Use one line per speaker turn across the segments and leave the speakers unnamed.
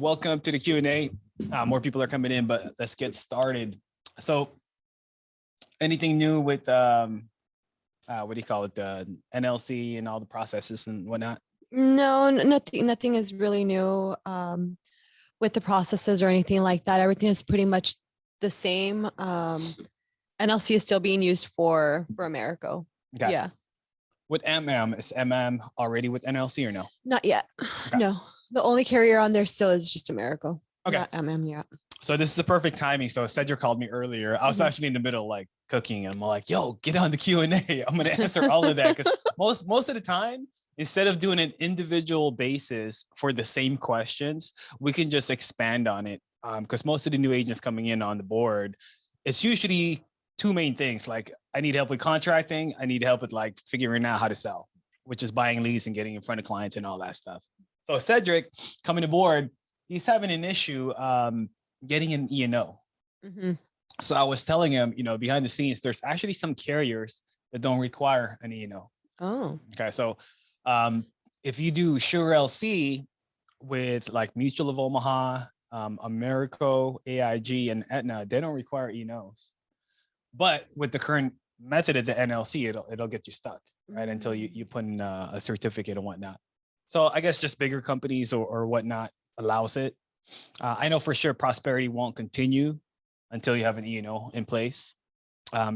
Welcome to the Q&A. More people are coming in, but let's get started. So anything new with, what do you call it? The NLC and all the processes and whatnot?
No, nothing is really new with the processes or anything like that. Everything is pretty much the same. NLC is still being used for America.
Okay.
Yeah,
With is already with NLC or no?
not yet.
Okay.
No, the only carrier on there still is just America.
Okay.
Not yet.
So this is a perfect timing. So Cedric called me earlier. I was actually in the middle, like cooking, and I'm like, "Yo, get on the Q&A. I'm gonna answer all of that," because most of the time, instead of doing an individual basis for the same questions, we can just expand on it. Because most of the new agents coming in on the board, it's usually two main things. Like, I need help with contracting. I need help with like figuring out how to sell, which is buying leads and getting in front of clients and all that stuff. So Cedric coming aboard, he's having an issue getting an E&O. So I was telling him, behind the scenes, there's actually some carriers that don't require an E&O.
Oh.
Okay. So if you do Sure LC with like Mutual of Omaha, Americo, AIG, and Aetna, they don't require E&Os. But with the current method of the NLC, it'll get you stuck, right? Until you put in a certificate and whatnot. So I guess just bigger companies or whatnot allows it. I know for sure Prosperity won't continue until you have an E&O in place.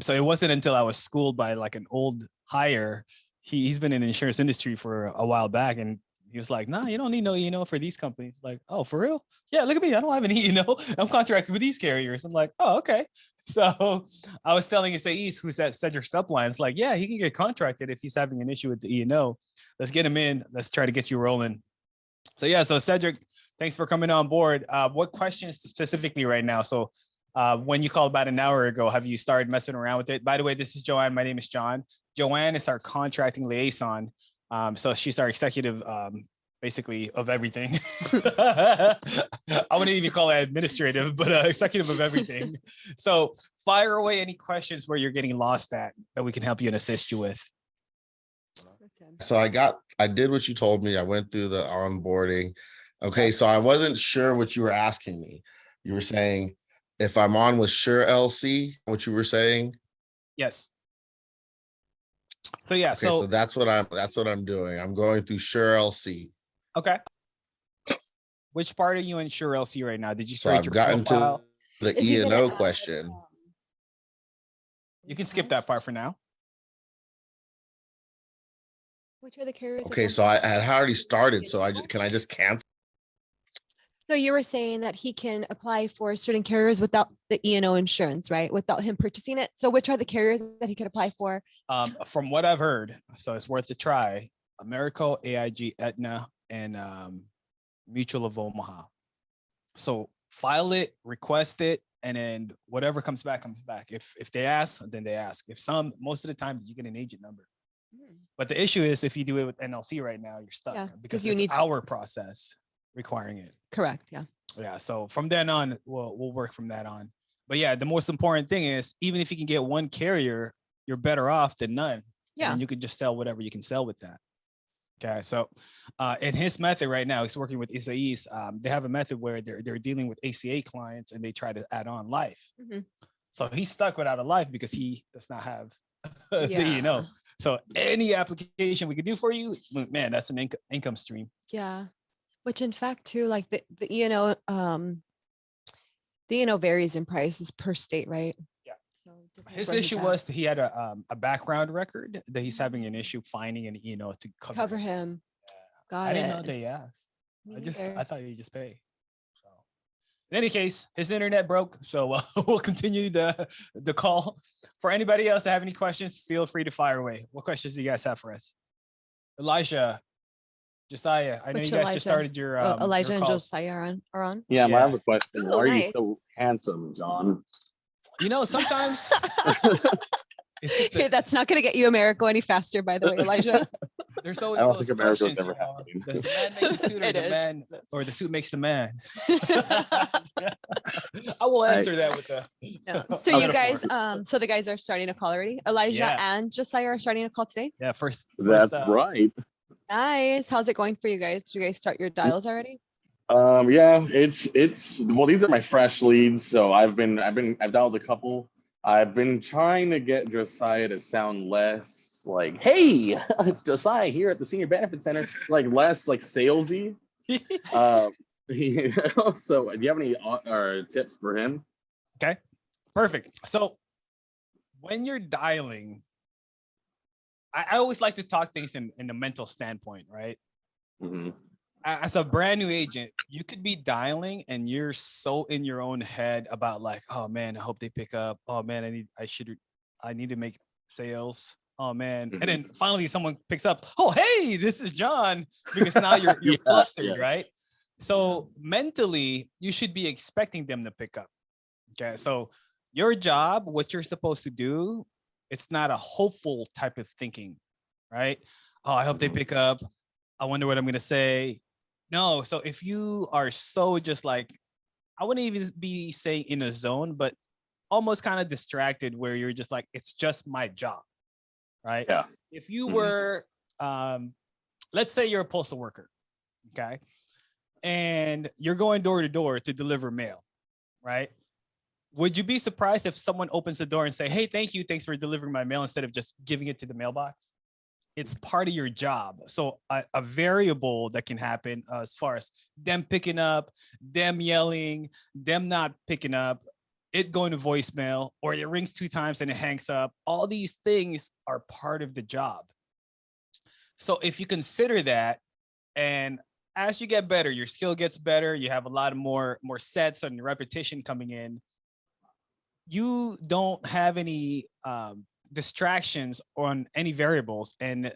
So it wasn't until I was schooled by like an old hire. He's been in the insurance industry for a while back, and he was like, "Nah, you don't need no E&O for these companies." Like, "Oh, for real? Yeah, look at me. I don't have an E&O. I'm contracted with these carriers." I'm like, "Oh, okay." So I was telling Isais, who's at Cedric's upline, it's like, yeah, he can get contracted if he's having an issue with the E&O. Let's get him in. Let's try to get you rolling. So yeah, so Cedric, thanks for coming on board. What questions specifically right now? So when you called about an hour ago, have you started messing around with it? By the way, this is Joanne. My name is John. Joanne is our contracting liaison. So she's our executive, basically, of everything. I wouldn't even call it administrative, but executive of everything. So fire away any questions where you're getting lost at that we can help you and assist you with.
So I did what you told me. I went through the onboarding. Okay, so I wasn't sure what you were asking me. You were saying if I'm on with Sure LC, what you were saying?
Yes. So yeah,
okay, so that's what I'm doing. I'm going through Sure LC.
Okay. Which part are you in Sure LC right now? Did you
So
create
I've
your
gotten
profile?
to the E&O question.
You can skip that part for now.
Which are the carriers?
Okay, so I had already started. So can I just cancel?
So you were saying that he can apply for certain carriers without the E&O insurance, right? Without him purchasing it. So which are the carriers that he could apply for?
From what I've heard, so it's worth a try. Americo, AIG, Aetna, and Mutual of Omaha. So file it, request it, and then whatever comes back, comes back. If they ask, then they ask. Most of the time you get an agent number. But the issue is if you do it with NLC right now, you're stuck because it's our process requiring it.
Correct. Yeah.
Yeah. So from then on, we'll work from that on. But yeah, the most important thing is even if you can get one carrier, you're better off than none.
Yeah.
And you can just sell whatever you can sell with that. Okay. So in his method right now, he's working with Isais. They have a method where they're dealing with ACA clients and they try to add on life. So he's stuck without a life because he does not have the. So any application we could do for you, man, that's an income stream.
Yeah. Which in fact too, like the E&O, the E&O varies in prices per state, right?
Yeah.
So
his issue was that he had a background record that he's having an issue finding an E&O to cover
him.
Yeah. I didn't know they asked. I thought you just pay. So in any case, his internet broke, so we'll continue the call. For anybody else that have any questions, feel free to fire away. What questions do you guys have for us? Elijah, Josiah, I know you guys just started your
Elijah
your
and Josiah are on.
Yeah, I have a question.
Ooh,
Why are
nice.
you so handsome, John?
Sometimes
That's not going to get you America any faster, by the way, Elijah.
There's always
I don't
those
think America's
questions.
ever happening.
Does the man make the suit, or
It
the
is.
man, or the suit makes the man? I will answer that with a.
Yeah. So you guys, so the guys are starting a call already. Elijah and Josiah are starting a call today.
Yeah, first.
That's right.
Nice. How's it going for you guys? Did you guys start your dials already?
Yeah, it's well, these are my fresh leads, so I've dialed a couple. I've been trying to get Josiah to sound less like, hey, it's Josiah here at the Senior Benefit Center, like less like salesy. So do you have any tips for him?
Okay, perfect. So when you're dialing, I always like to talk things in a mental standpoint, right?
Mm-hmm.
As a brand new agent, you could be dialing and you're so in your own head about like, oh man, I hope they pick up. Oh man, I need to make sales. Oh man. And then finally someone picks up. Oh, hey, this is John. Because now you're flustered, right? So mentally, you should be expecting them to pick up. Okay. So your job, what you're supposed to do, it's not a hopeful type of thinking, right? Oh, I hope they pick up. I wonder what I'm gonna say. No, so if you are so just like, I wouldn't even be saying in a zone, but almost kind of distracted where you're just like, it's just my job, right?
Yeah.
If you were, let's say you're a postal worker, okay? And you're going door to door to deliver mail, right? Would you be surprised if someone opens the door and say, hey, thanks for delivering my mail instead of just giving it to the mailbox? It's part of your job. So a variable that can happen as far as them picking up, them yelling, them not picking up, it going to voicemail, or it rings 2 times and it hangs up. All these things are part of the job. So if you consider that, and as you get better, your skill gets better, you have a lot of more sets and repetition coming in, you don't have any distractions on any variables, and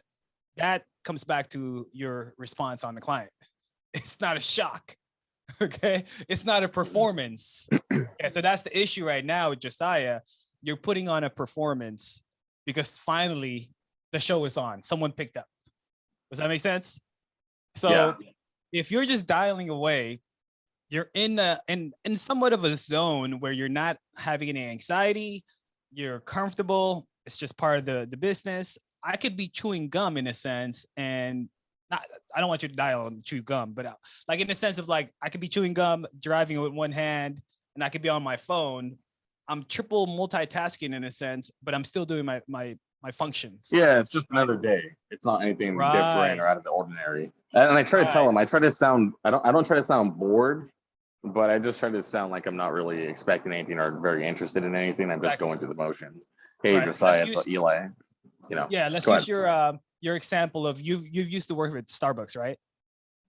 that comes back to your response on the client. It's not a shock. Okay, it's not a performance. Yeah, so that's the issue right now with Josiah. You're putting on a performance because finally the show is on, someone picked up. Does that make sense? So if you're just dialing away, you're in somewhat of a zone where you're not having any anxiety, you're comfortable, it's just part of the business. I could be chewing gum in a sense, and not, I don't want you to dial and chew gum, but like in the sense of like, I could be chewing gum, driving with one hand, and I could be on my phone. I'm triple multitasking in a sense, but I'm still doing my functions.
Yeah, it's just another day. It's not anything different or out of the ordinary. And I try to tell him, I don't try to sound bored, but I just try to sound like I'm not really expecting anything or very interested in anything. I'm just going through the motions. Hey, Josiah, Eli, you know.
Yeah, let's use your example of you've used to work with Starbucks, right?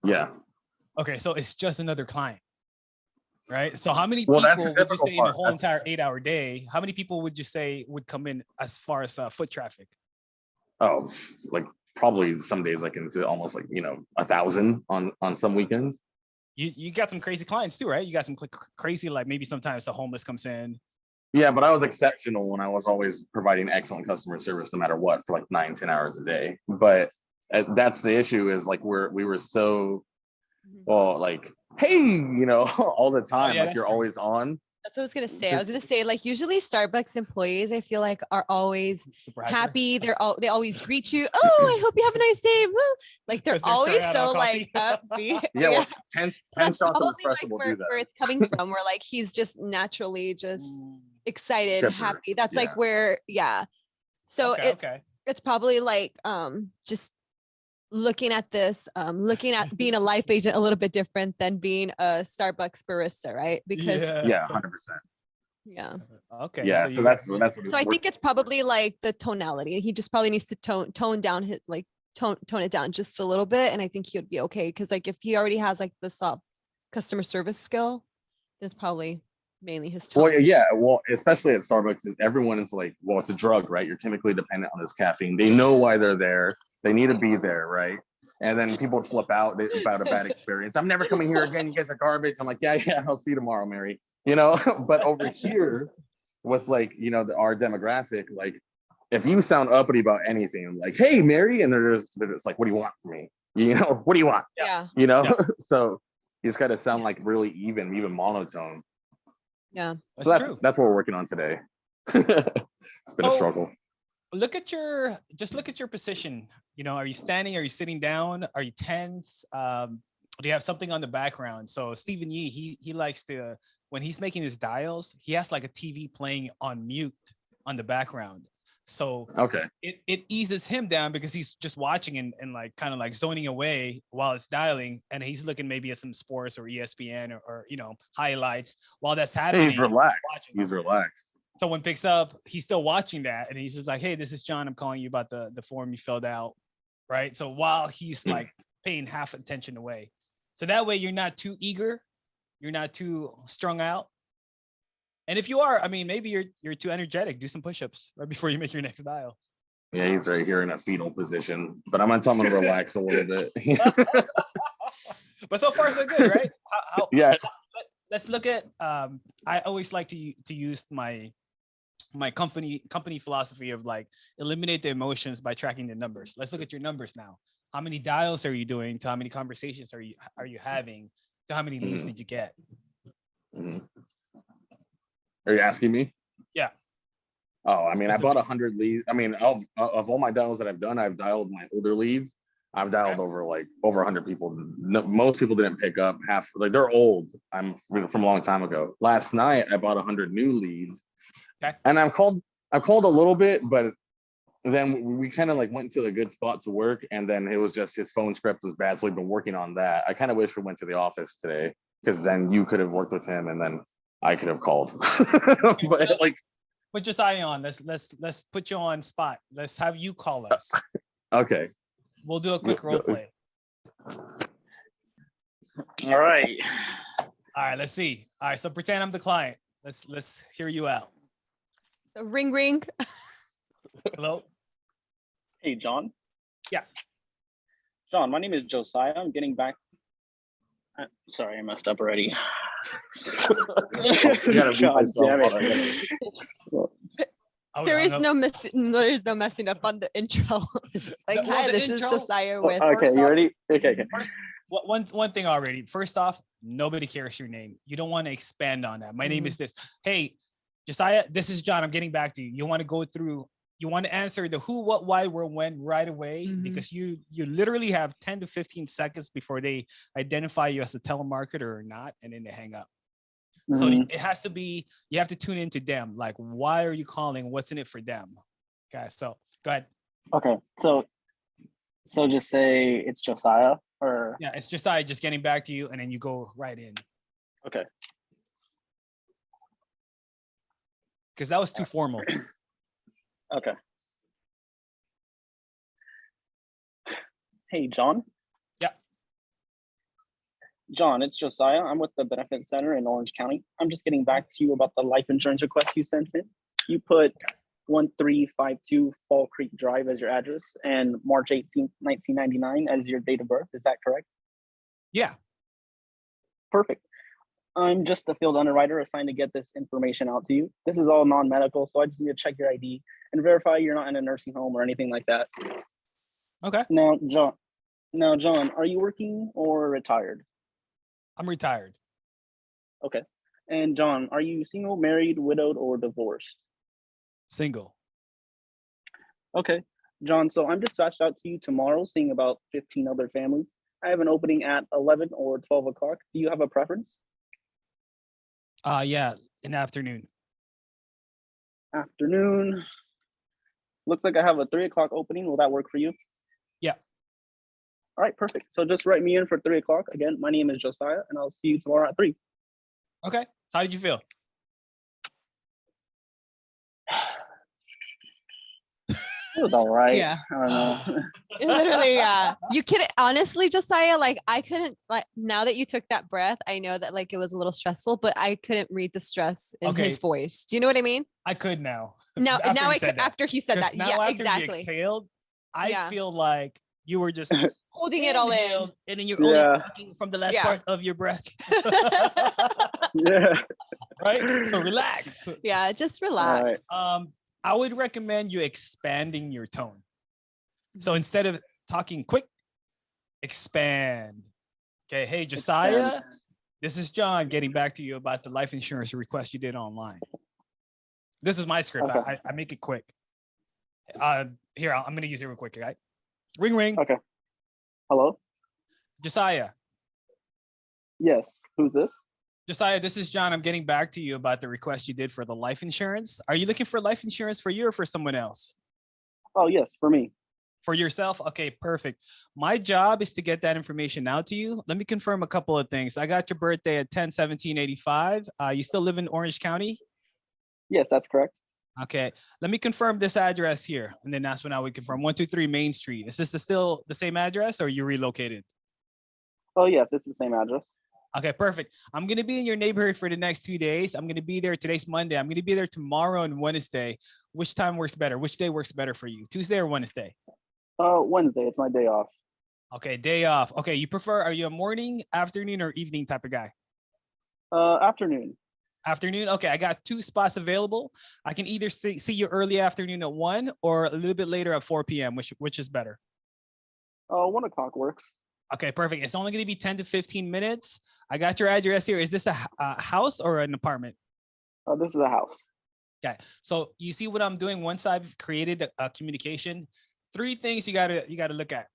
Yeah.
Okay, so it's just another client, right? So how many people would you say in the whole entire 8-hour day, how many people would you say would come in as far as foot traffic?
Oh, like probably some days like into almost like 1,000 on some weekends.
You got some crazy clients too, right? You got some crazy, like maybe sometimes a homeless comes in.
Yeah, but I was exceptional when I was always providing excellent customer service no matter what for like 9-10 hours a day. But that's the issue, is like we were so like, hey, all the time, like you're always on.
That's what I was gonna say. I was gonna say, like, usually Starbucks employees, I feel like, are always happy. They always greet you. Oh, I hope you have a nice day. Woo. Like they're always so like upbeat.
Yeah, well, 10 shots of espresso will do that.
Where it's coming from, where like he's just naturally just excited, happy. That's like where, So it's probably like just looking at this, looking at being a life agent a little bit different than being a Starbucks barista, right? Because
100%.
Yeah.
Okay.
Yeah. So that's what.
So I think it's probably like the tonality. He just probably needs to tone down his tone it down just a little bit, and I think he would be okay. Because like if he already has like the soft customer service skill, that's probably mainly his tone.
Well, yeah. Well, especially at Starbucks, everyone is like, well, it's a drug, right? You're chemically dependent on this caffeine. They know why they're there. They need to be there, right? And then people flip out about a bad experience. I'm never coming here again. You guys are garbage. I'm like, yeah, I'll see you tomorrow, Mary. But over here with like, our demographic, like if you sound uppity about anything, like, hey, Mary, and they're just like, what do you want from me? What do you want?
Yeah.
So you just got to sound like really even monotone.
Yeah.
That's true. That's what we're working on today. It's been a struggle.
Look at your position. Are you standing? Are you sitting down? Are you tense? do you have something on the background? So Stephen Yee, he likes to, when he's making his dials, he has like a TV playing on mute on the background. So
Okay.
it eases him down because he's just watching and like kind of like zoning away while it's dialing, and he's looking maybe at some sports or ESPN or you know, highlights while that's happening.
He's relaxed.
Watching.
He's relaxed.
Someone picks up, he's still watching that, and he's just like, "Hey, this is John. I'm calling you about the form you filled out." Right. So while he's like paying half attention away, so that way you're not too eager, you're not too strung out. And if you are, I mean, maybe you're too energetic. Do some push-ups right before you make your next dial.
Yeah, he's right here in a fetal position, but I'm gonna tell him to relax a little bit.
But so far so good, right?
Yeah.
Let's look at. I always like to use my company philosophy of like eliminate the emotions by tracking the numbers. Let's look at your numbers now. How many dials are you doing? To how many conversations are you having? To how many leads did you get?
Are you asking me?
Yeah.
Oh, I mean, I bought 100 leads. I mean, of all my dials that I've done, I've dialed my older leads. I've dialed over 100 people. No, most people didn't pick up. Half, like, they're old. I'm from a long time ago. Last night I bought 100 new leads.
Okay.
And I've called a little bit, but then we kind of like went to a good spot to work, and then it was just his phone script was bad, so we've been working on that. I kind of wish we went to the office today, because then you could have worked with him, and then I could have called. But like,
put Josiah on. Let's put you on spot. Let's have you call us.
Okay.
We'll do a quick role play.
All right.
All right, let's see. All right, so pretend I'm the client. Let's hear you out.
Ring, ring.
Hello.
Hey, John.
Yeah.
John, my name is Josiah. I'm getting back. Sorry, I messed up already. God damn it.
There's no messing up on the intro. It's just like, hi, this is Josiah with.
Okay, you ready? Okay.
First, one thing already. First off, nobody cares your name. You don't want to expand on that. My name is this. Hey, Josiah, this is John. I'm getting back to you. You want to go through. You want to answer the who, what, why, where, when right away, because you literally have 10 to 15 seconds before they identify you as a telemarketer or not, and then they hang up. So it has to be, you have to tune into them. Like, why are you calling? What's in it for them? Okay, so go ahead.
Okay, so just say it's Josiah, or
yeah, it's Josiah just getting back to you, and then you go right in.
Okay.
Because that was too formal.
Okay. Hey, John.
Yeah.
John, it's Josiah. I'm with the Benefit Center in Orange County. I'm just getting back to you about the life insurance request you sent in. You put 1352 Fall Creek Drive as your address and March 18th, 1999 as your date of birth. Is that correct?
Yeah.
Perfect. I'm just a field underwriter assigned to get this information out to you. This is all non-medical, so I just need to check your ID and verify you're not in a nursing home or anything like that.
Okay.
Now, John, are you working or retired?
I'm retired.
Okay. And John, are you single, married, widowed, or divorced?
Single.
Okay. John, so I'm dispatched out to you tomorrow, seeing about 15 other families. I have an opening at 11 or 12 o'clock. Do you have a preference?
Yeah, in the afternoon.
Afternoon. Looks like I have a 3 o'clock opening. Will that work for you?
Yeah.
All right, perfect. So just write me in for 3 o'clock. Again, my name is Josiah, and I'll see you tomorrow at 3.
Okay. How did you feel?
It was all right.
Yeah.
I don't know.
Literally, yeah. You couldn't, honestly, Josiah, like, I couldn't, like, now that you took that breath, I know that, like, it was a little stressful, but I couldn't read the stress in his voice. Do you know what I mean?
I could now.
Now I could,
that.
after he said that.
Now
Yeah,
after
exactly.
you exhaled, I feel like you were just
holding it all in.
and then you're only talking from the last part of your breath.
Yeah.
Right? So relax.
Yeah, just relax.
I would recommend you expanding your tone. So instead of talking quick, expand. Okay, hey, Josiah, this is John getting back to you about the life insurance request you did online. This is my script.
Okay.
I make it quick. Here, I'm going to use it real quick, okay? Ring, ring.
Okay. Hello?
Josiah,
Yes. Who's this?
Josiah, this is John. I'm getting back to you about the request you did for the life insurance. Are you looking for life insurance for you or for someone else?
Oh, yes, for me.
For yourself? Okay, perfect. My job is to get that information out to you. Let me confirm a couple of things. I got your birthday at 10/17/85. You still live in Orange County?
Yes, that's correct.
Okay, let me confirm this address here, and then that's when I would confirm 123 Main Street. Is this still the same address, or you relocated?
Oh, yes, it's the same address.
Okay, perfect. I'm gonna be in your neighborhood for the next 2 days. I'm gonna be there. Today's Monday. I'm gonna be there tomorrow and Wednesday. Which time works better? Which day works better for you? Tuesday or Wednesday?
Wednesday. It's my day off.
Okay, day off. Okay, you prefer? Are you a morning, afternoon, or evening type of guy?
Afternoon.
Afternoon. Okay, I got 2 spots available. I can either see you early afternoon at 1 or a little bit later at 4 p.m. Which is better?
1 o'clock works.
Okay, perfect. It's only going to be 10 to 15 minutes. I got your address here. Is this a house or an apartment?
This is a house.
Okay, so you see what I'm doing once I've created a communication. 3 things you gotta look at: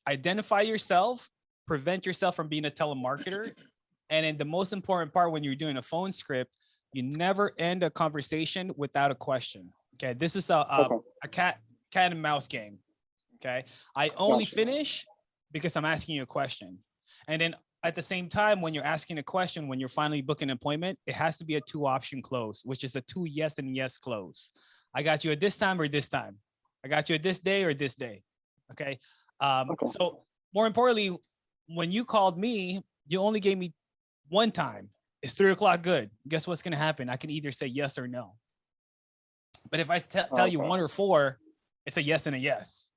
identify yourself, prevent yourself from being a telemarketer, and then the most important part when you're doing a phone script, you never end a conversation without a question. Okay, this is a cat and mouse game. Okay, I only
Gotcha.
finish because I'm asking you a question, and then at the same time, when you're asking a question, when you're finally booking an appointment, it has to be a 2-option close, which is a 2 yes and yes close. I got you at this time or this time. I got you at this day or this day. Okay.
Okay.
So more importantly, when you called me, you only gave me 1 time. Is 3 o'clock good? Guess what's going to happen? I can either say yes or no. But if I tell you
Okay.
1 or 4, it's a yes and a yes.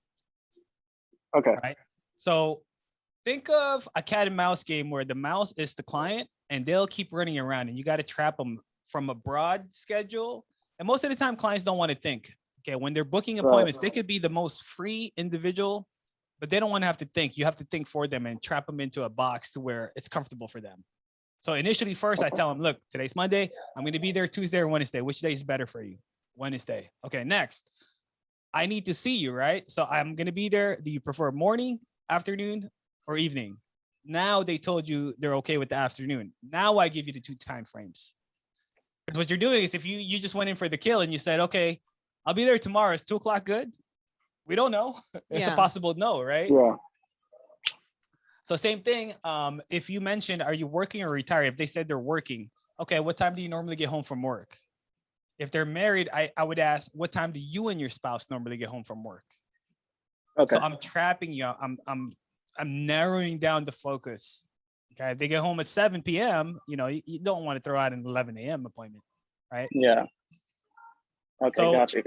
Okay.
Right. So think of a cat and mouse game where the mouse is the client and they'll keep running around and you got to trap them from a broad schedule. And most of the time clients don't want to think. Okay, when they're booking appointments, they could be the most free individual, but they don't want to have to think. You have to think for them and trap them into a box to where it's comfortable for them. So initially, first I tell them, look, today's Monday. I'm going to be there Tuesday or Wednesday. Which day is better for you? Wednesday. Okay, next. I need to see you, right? So I'm going to be there. Do you prefer morning, afternoon, or evening? Now they told you they're okay with the afternoon. Now I give you the 2 time frames. Because what you're doing is if you just went in for the kill and you said, okay, I'll be there tomorrow. Is 2 o'clock good? We don't know. It's a
Yeah.
possible no, right?
Yeah.
So same thing. If you mentioned, are you working or retired? If they said they're working, okay, what time do you normally get home from work? If they're married, I would ask, what time do you and your spouse normally get home from work?
Okay.
So I'm trapping you. I'm narrowing down the focus. Okay, if they get home at 7 p.m., you don't want to throw out an 11 a.m. appointment, right?
Yeah. Okay.
So-
Gotcha.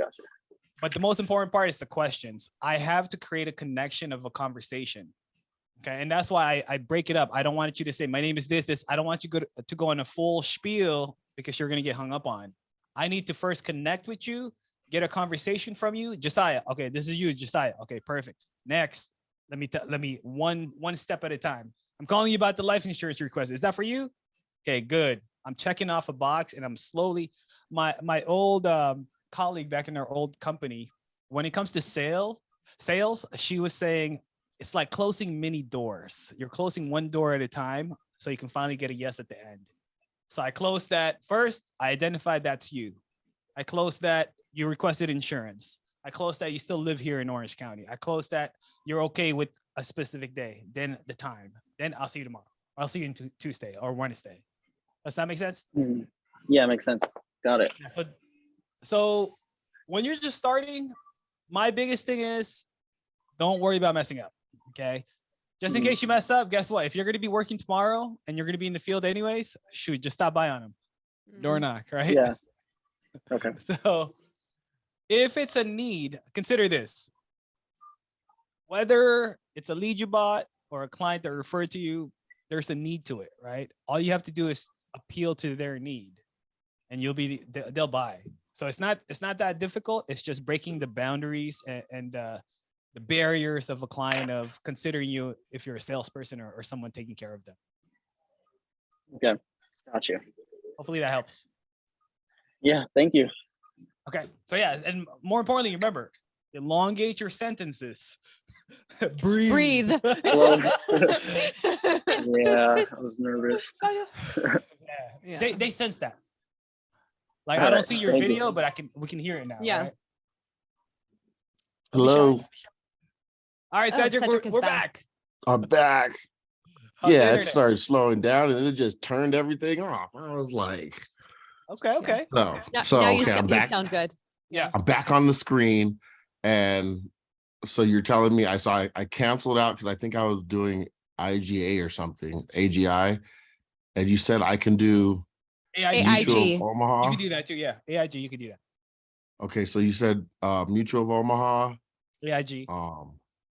But the most important part is the questions. I have to create a connection of a conversation. Okay. And that's why I break it up. I don't want you to say, my name is this. I don't want you to go on a full spiel because you're going to get hung up on. I need to first connect with you, get a conversation from you. Josiah. Okay. This is you, Josiah. Okay. Perfect. Next, let me one step at a time. I'm calling you about the life insurance request. Is that for you? Okay, good. I'm checking off a box and I'm slowly, my old colleague back in our old company, when it comes to sales, she was saying it's like closing mini doors. You're closing 1 door at a time so you can finally get a yes at the end. So I closed that first. I identified that's you. I closed that you requested insurance. I closed that you still live here in Orange County. I closed that you're okay with a specific day, then the time. Then I'll see you tomorrow. I'll see you in Tuesday or Wednesday. Does that make sense?
Mhm. Yeah, makes sense. Got it.
So when you're just starting, my biggest thing is don't worry about messing up. Okay. Just in case you mess up, guess what? If you're going to be working tomorrow and you're going to be in the field anyways, shoot, just stop by on them. Door knock, right?
Yeah. Okay.
So if it's a need, consider this. Whether it's a lead you bought or a client that referred to you, there's a need to it, right? All you have to do is appeal to their need and they'll buy. So it's not that difficult. It's just breaking the boundaries and the barriers of a client of considering you if you're a salesperson or someone taking care of them.
Okay. Gotcha.
Hopefully that helps.
Yeah. Thank you.
Okay. So yeah, and more importantly, remember, elongate your sentences. Breathe.
Breathe.
Well, Yeah, I was nervous.
Yeah. They sense that. Like I
All
don't
right,
see your
thank you.
video, but we can hear it now.
Yeah.
Right? Don't be shy,
Hello,
don't be shy. All right,
Oh,
Cedric,
Cedric is
we're
back.
back.
I'm back.
How's the
Yeah, it
internet?
started slowing down and it just turned everything off. I was like,
Okay.
no.
Now,
So
now
okay, I'm
you
back.
sound good.
Yeah.
I'm back on the screen. And so you're telling me I canceled out because I think I was doing IGA or something, AGI. And you said I can do
AIG.
Mutual
AIG.
of
You
Omaha.
can do that too. Yeah. AIG, you can do that.
Okay, so you said Mutual of Omaha,
AIG. Aetna.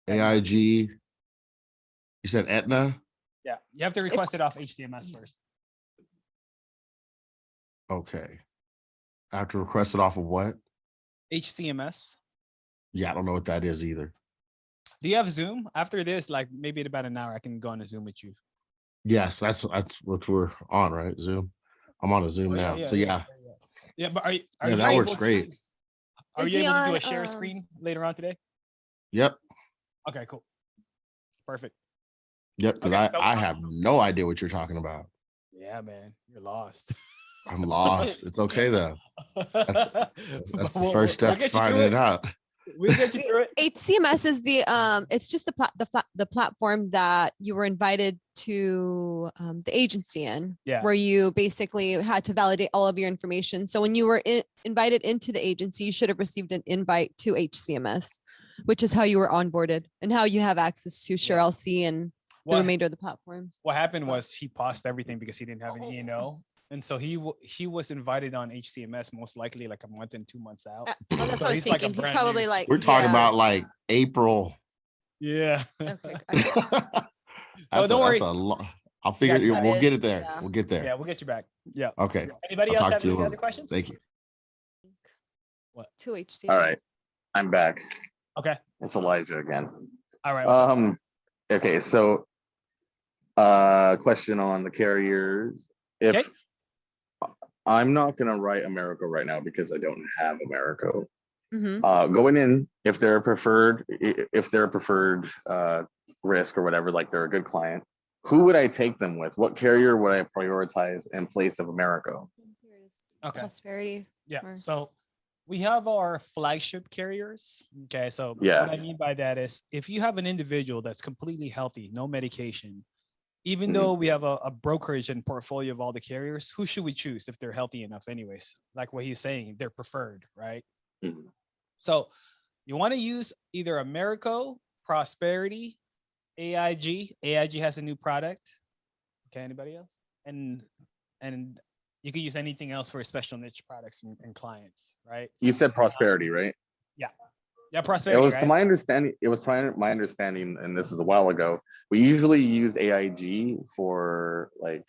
AIG. You said Aetna.
Yeah. You have to request it off HTMS first.
Okay. I have to request it off of what?
HTMS.
Yeah, I don't know what that is either.
Do you have Zoom? After this, like maybe in about an hour, I can go on a Zoom with you.
Yes, that's what we're on, right? Zoom. I'm on a Zoom now. So yeah,
Yeah, but are you
that works great.
Are
Is
you
he
able to do
on,
a share screen later on today?
Yep.
Okay, cool. Perfect.
Yep. Because
Okay, so
I have no idea what you're talking about.
yeah, man, you're lost.
I'm lost. It's okay though. That's the
We'll-
first step
we'll
to
get you
finding
through
it out.
We'll get you through it.
HCMS is the it's just the platform that you were invited to the agency in,
Yeah.
where you basically had to validate all of your information. So when you were invited into the agency, you should have received an invite to HCMS, which is how you were onboarded and how you have access to Sure LC and the remainder of the platforms.
What happened was he paused everything because he didn't have an E&O. And so he was invited on HCMS most likely like a month and 2 months out.
Well, that's
So
what I was
he's like a
thinking. He's
brand
probably
new.
like
We're talking
yeah.
about like April.
Yeah.
Okay,
That's
don't worry.
That's a lot. I'll figure it.
That
We'll get
is,
it there.
yeah.
We'll get there.
Yeah, we'll get you back. Yeah.
Okay.
Anybody
I'll
else
talk
have
to you
any
later.
other questions?
Thank you.
To HCMS.
All right, I'm back.
Okay.
It's Elijah again.
All right. What's up?
Okay, so question on the carriers. If
Okay.
I'm not gonna write America right now because I don't have America.
Mhm.
Going in, if they're a preferred risk or whatever, like they're a good client, who would I take them with? What carrier would I prioritize in place of America?
Here it is.
Okay.
Prosperity.
Yeah.
or-
So we have our flagship carriers. Okay. So
Yeah.
what I mean by that is if you have an individual that's completely healthy, no medication, even
Mhm.
though we have a brokerage and portfolio of all the carriers, who should we choose if they're healthy enough anyways? Like what he's saying, they're preferred, right?
Mhm.
So you want to use either Americo, Prosperity, AIG. AIG has a new product. Okay, anybody else? And you can use anything else for special niche products and clients, right?
You said prosperity, right?
Yeah,
It
Prosperity,
was
right?
to my understanding. It was my understanding, and this is a while ago. We usually used AIG for like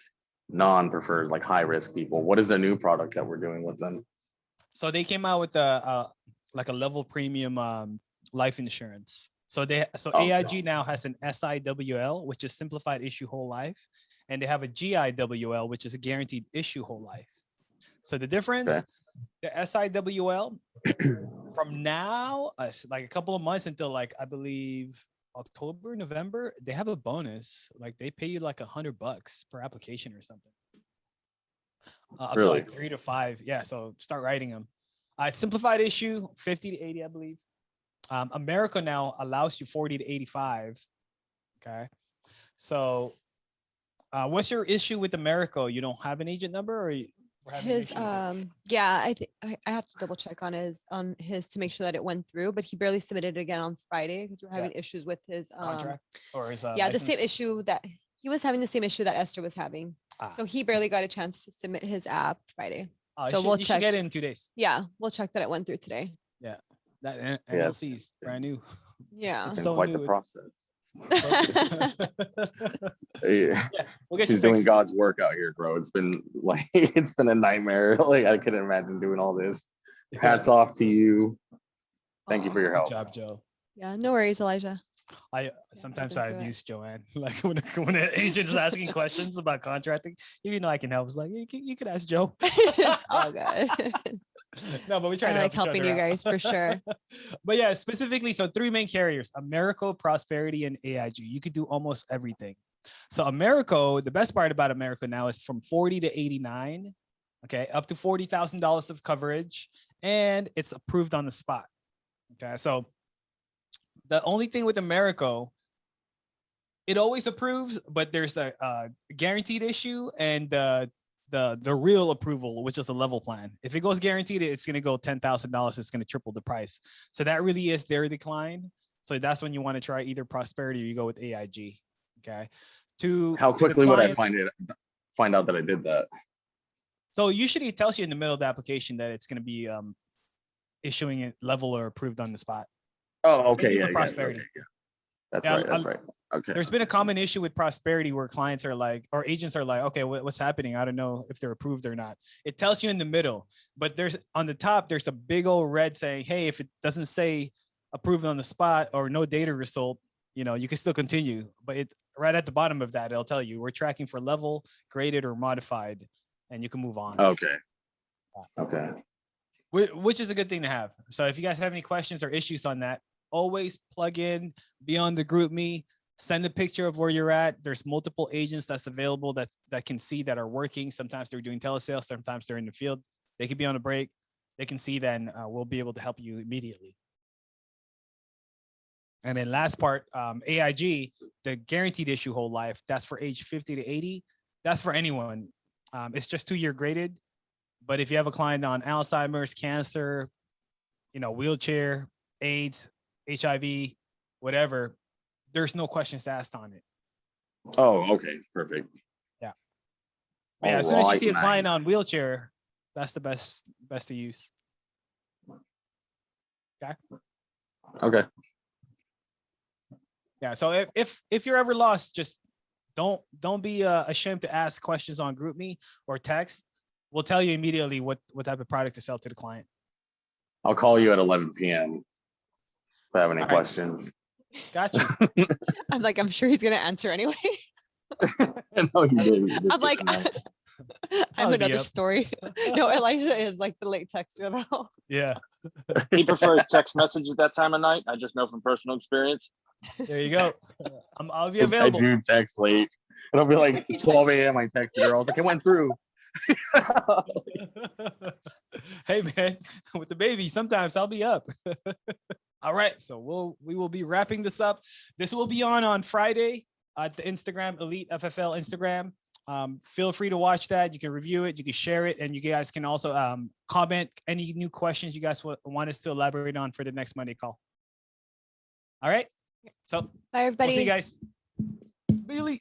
non-preferred, like high-risk people. What is the new product that we're doing with them?
So they came out with a like a level premium life insurance. So AIG now has an SIWL, which is simplified issue whole life, and they have a GIWL, which is a guaranteed issue whole life. So the difference, the SIWL from now, like a couple of months until like I believe October, November, they have a bonus. Like they pay you like $100 per application or something. Up to
Really?
like 3 to 5. Yeah. So start writing them. Simplified issue 50 to 80, I believe. America now allows you 40 to 85. Okay. So what's your issue with America? You don't have an agent number or we're having an
His
issue with it?
yeah, I think I have to double check on his to make sure that it went through, but he barely submitted it again on Friday because we're having issues with his
Contract or his
yeah, the same
license?
issue that he was having, the same issue that Esther was having. So he barely got a chance to submit his app Friday. So we'll
you
check.
should get it in 2 days.
Yeah, we'll check that it went through today.
That
Yeah.
NLC is brand new.
Yeah.
It's
So
quite
new.
the process.
Yeah, we'll get you
She's doing
fixed.
God's work out here, bro. It's been like it's been a nightmare. Like I couldn't imagine doing all this. Hats off to you. Thank you for your
Good
help.
job, Joe.
Yeah, no worries, Elijah.
Sometimes
been
I
through it.
abuse Joanne. Like when an agent is asking questions about contracting, even though I can help, it's like you could ask Joe.
It's all good.
No, but we try
I
to
like
help each
helping
other
you
out.
guys for sure.
But yeah, specifically, so 3 main carriers: Americo, Prosperity, and AIG. You could do almost everything. So Americo, the best part about Americo now is from 40 to 89, okay, up to $40,000 of coverage, and it's approved on the spot. Okay, so the only thing with Americo, it always approves, but there's a guaranteed issue and the real approval, which is the level plan. If it goes guaranteed, it's going to go $10,000. It's going to triple the price. So that really is their decline. So that's when you want to try either Prosperity or you go with AIG. Okay.
How quickly would I
clients-
find out that I did that?
So usually it tells you in the middle of the application that it's going to be issuing it level or approved on the spot.
Oh,
Same
okay,
thing
yeah,
with
yeah,
Prosperity.
okay, yeah. That's
Yeah,
right. That's right. Okay.
There's been a common issue with Prosperity where clients are like, or agents are like, okay, what's happening? I don't know if they're approved or not. It tells you in the middle, but there's on the top, there's a big old red saying, hey, if it doesn't say approved on the spot or no data result, you know, you can still continue. But it right at the bottom of that, it'll tell you we're tracking for level, graded, or modified, and you can move on.
Okay. Okay.
Which is a good thing to have. So if you guys have any questions or issues on that, always plug in, be on the group me, send a picture of where you're at. There's multiple agents that's available that can see that are working. Sometimes they're doing telesales, sometimes they're in the field. They could be on a break. They can see that, and we'll be able to help you immediately. And then last part, AIG, the guaranteed issue whole life, that's for age 50 to 80. That's for anyone. It's just 2-year graded. But if you have a client on Alzheimer's, cancer, you know, wheelchair, AIDS, HIV, whatever, there's no questions asked on it.
Oh, okay. Perfect.
Yeah. But yeah, as soon as you see a
Alright,
client on wheelchair, that's the best to use. Okay.
Okay.
Yeah. So if you're ever lost, just don't be ashamed to ask questions on GroupMe or text. We'll tell you immediately what type of product to sell to the client.
I'll call you at 11 p.m. if I have any
All right.
questions.
Got you.
I'm like, I'm sure he's gonna answer anyway.
No, you did. You did
I'm like,
good enough.
I
I'll
have
be
another
up.
story. No, Elijah is like the late texter now.
Yeah.
He prefers text message at that time of night. I just know from personal experience.
There you go. I'll be
I
available.
do text late. It'll be like 12 a.m. I texted her. I was like, it went through.
Hey man, with the baby, sometimes I'll be up. All right, so we will be wrapping this up. This will be on Friday at the Instagram, Elite FFL Instagram. Feel free to watch that. You can review it, you can share it, and you guys can also comment any new questions you guys want us to elaborate on for the next Monday call. All right, so
Bye,
we'll
everybody.
see you guys. Billy.